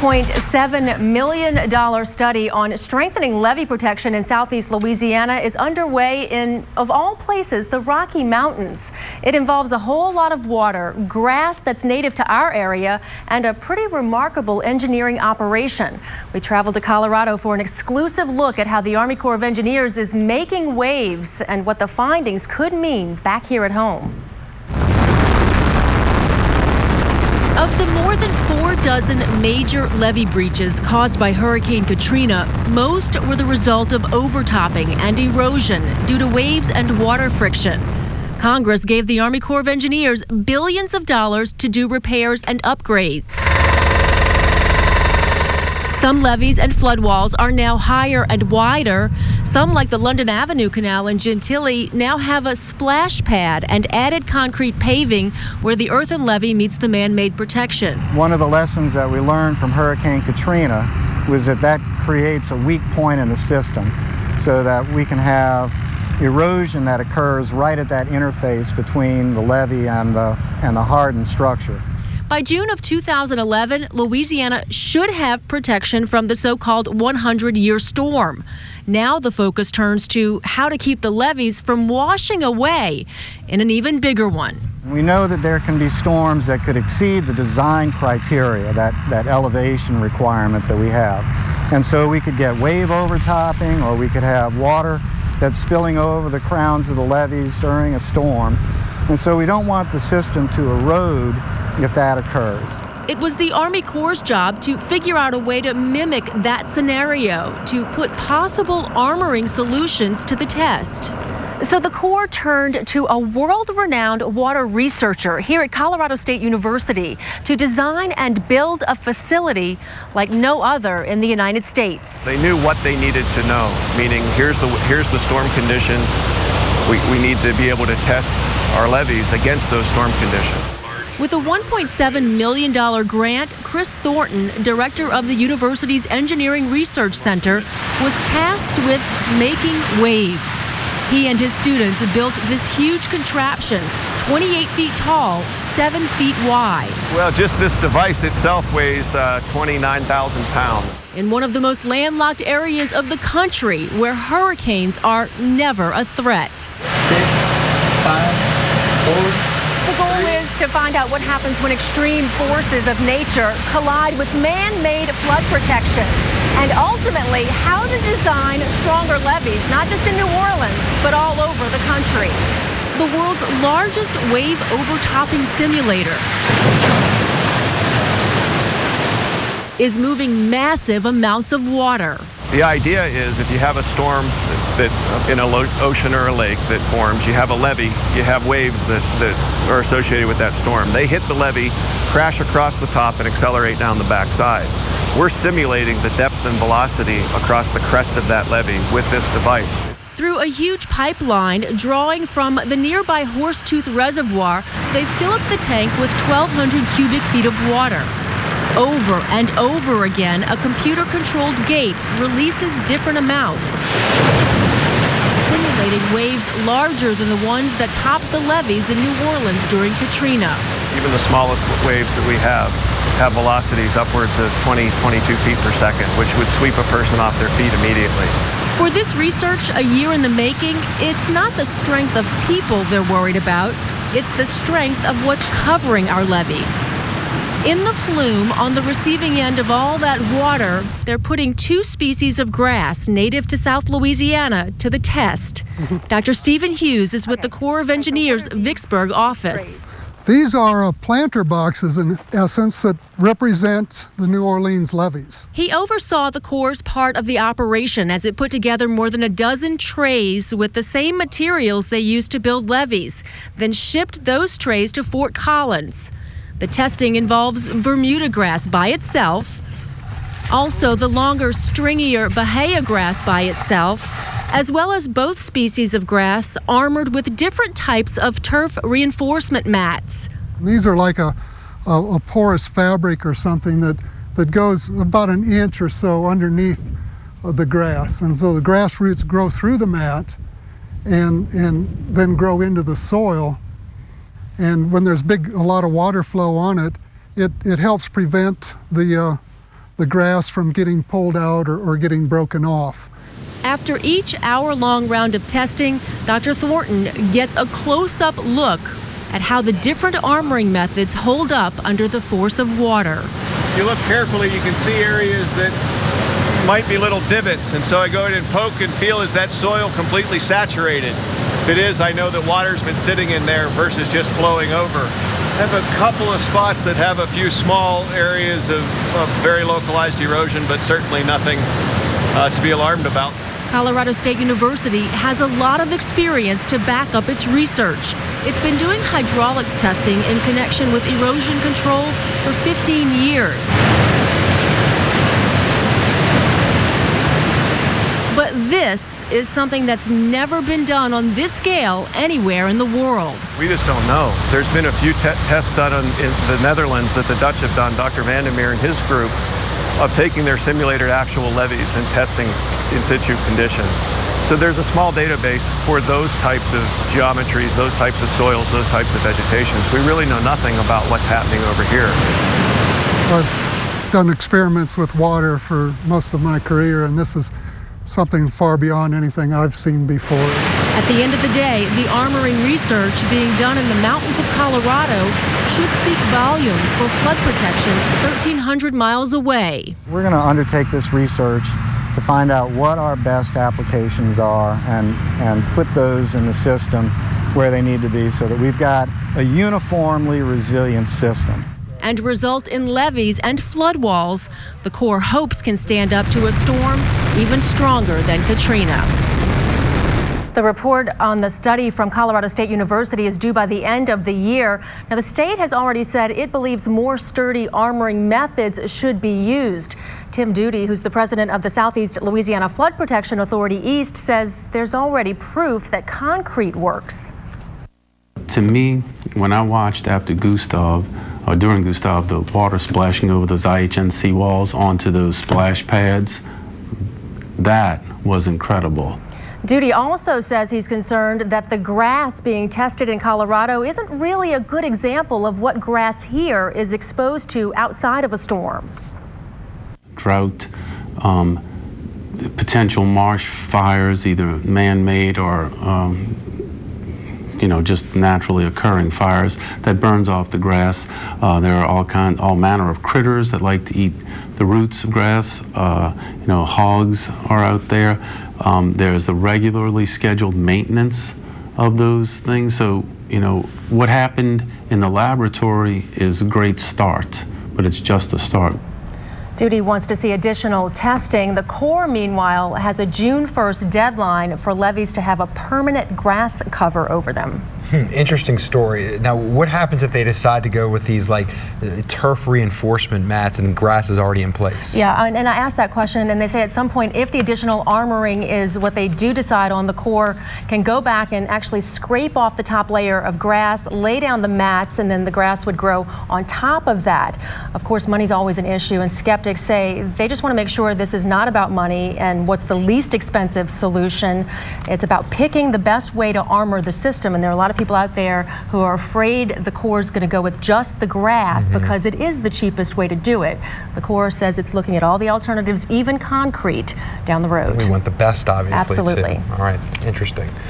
$0.7 million study on strengthening levee protection in southeast Louisiana is underway in, of all places, the Rocky Mountains. It involves a whole lot of water, grass that's native to our area, and a pretty remarkable engineering operation. We traveled to Colorado for an exclusive look at how the Army Corps of Engineers is making waves and what the findings could mean back here at home. Of the more than 46 major levee breaches caused by Hurricane Katrina, most were the result of overtopping and erosion due to waves and water friction. Congress gave the Army Corps of Engineers billions of dollars to do repairs and upgrades. Some levees and floodwalls are now higher and wider. Some, like the London Avenue Canal in Gentilly, now have a splash pad and added concrete paving where the earthen levee meets the man-made protection. One of the lessons that we learned from Hurricane Katrina was that creates a weak point in the system so that we can have erosion that occurs right at that interface between the levee and the hardened structure. By June of 2011, Louisiana should have protection from the so-called 100-year storm. Now the focus turns to how to keep the levees from washing away in an even bigger one. We know that there can be storms that could exceed the design criteria, that elevation requirement that we have. And so we could get wave overtopping, or we could have water that's spilling over the crowns of the levees during a storm. And so we don't want the system to erode if that occurs. It was the Army Corps' job to figure out a way to mimic that scenario, to put possible armoring solutions to the test. So the Corps turned to a world-renowned water researcher here at Colorado State University to design and build a facility like no other in the United States. They knew what they needed to know, meaning here's the storm conditions. We need to be able to test our levees against those storm conditions. With a $1.7 million grant, Chris Thornton, director of the university's Engineering Research Center, was tasked with making waves. He and his students built this huge contraption, 28 feet tall, 7 feet wide. Well, just this device itself weighs 29,000 pounds. In one of the most landlocked areas of the country, where hurricanes are never a threat. 6, 5, 4. The goal is to find out what happens when extreme forces of nature collide with man-made flood protection, and ultimately how to design stronger levees, not just in New Orleans, but all over the country. The world's largest wave overtopping simulator is moving massive amounts of water. The idea is if you have a storm that in an ocean or a lake that forms, you have a levee, you have waves that are associated with that storm. They hit the levee, crash across the top, and accelerate down the backside. We're simulating the depth and velocity across the crest of that levee with this device. Through a huge pipeline drawing from the nearby Horsetooth Reservoir, they fill up the tank with 1,200 cubic feet of water. Over and over again, a computer-controlled gate releases different amounts, simulating waves larger than the ones that topped the levees in New Orleans during Katrina. Even the smallest waves that we have velocities upwards of 20, 22 feet per second, which would sweep a person off their feet immediately. For this research, a year in the making, it's not the strength of people they're worried about, it's the strength of what's covering our levees. In the flume, on the receiving end of all that water, they're putting 2 species of grass native to South Louisiana to the test. Dr. Stephen Hughes is with the Corps of Engineers Vicksburg office. These are planter boxes, in essence, that represent the New Orleans levees. He oversaw the Corps' part of the operation as it put together more than a dozen trays with the same materials they used to build levees, then shipped those trays to Fort Collins. The testing involves Bermuda grass by itself, also the longer, stringier Bahia grass by itself, as well as both species of grass armored with different types of turf reinforcement mats. These are like a porous fabric or something that goes about an inch or so underneath the grass. And so the grass roots grow through the mat and then grow into the soil. And when there's a lot of water flow on it, it helps prevent the grass from getting pulled out or getting broken off. After each hour-long round of testing, Dr. Thornton gets a close-up look at how the different armoring methods hold up under the force of water. If you look carefully, you can see areas that might be little divots, and so I go in and poke and feel, is that soil completely saturated? If it is, I know that water's been sitting in there versus just flowing over. I have a couple of spots that have a few small areas of very localized erosion, but certainly nothing to be alarmed about. Colorado State University has a lot of experience to back up its research. It's been doing hydraulics testing in connection with erosion control for 15 years. But this is something that's never been done on this scale anywhere in the world. We just don't know. There's been a few tests done in the Netherlands that the Dutch have done, Dr. Vandermeer and his group, of taking their simulated actual levees and testing in situ conditions. So there's a small database for those types of geometries, those types of soils, those types of vegetations. We really know nothing about what's happening over here. I've done experiments with water for most of my career, and this is something far beyond anything I've seen before. At the end of the day, the armoring research being done in the mountains of Colorado should speak volumes for flood protection 1,300 miles away. We're going to undertake this research to find out what our best applications are and put those in the system where they need to be so that we've got a uniformly resilient system. And result in levees and flood walls the Corps hopes can stand up to a storm even stronger than Katrina. The report on the study from Colorado State University is due by the end of the year. Now, the state has already said it believes more sturdy armoring methods should be used. Tim Duty, who's the president of the Southeast Louisiana Flood Protection Authority East, says there's already proof that concrete works. To me, when I watched after Gustav, or during Gustav, the water splashing over those IHNC walls onto those splash pads, that was incredible. Duty also says he's concerned that the grass being tested in Colorado isn't really a good example of what grass here is exposed to outside of a storm. Drought, potential marsh fires, either man-made or just naturally occurring fires that burns off the grass. There are all manner of critters that like to eat the roots of grass. Hogs are out there. There's the regularly scheduled maintenance of those things. So, what happened in the laboratory is a great start, but it's just a start. Duty wants to see additional testing. The Corps, meanwhile, has a June 1st deadline for levees to have a permanent grass cover over them. Interesting story. Now, what happens if they decide to go with these turf reinforcement mats and the grass is already in place? Yeah, and I asked that question, and they say at some point, if the additional armoring is what they do decide on, the Corps can go back and actually scrape off the top layer of grass, lay down the mats, and then the grass would grow on top of that. Of course, money's always an issue, and skeptics say they just want to make sure this is not about money and what's the least expensive solution. It's about picking the best way to armor the system, and there are a lot of people out there who are afraid the Corps is going to go with just the grass because it is the cheapest way to do it. The Corps says it's looking at all the alternatives, even concrete, down the road. We want the best, obviously. Absolutely. Too. All right, interesting.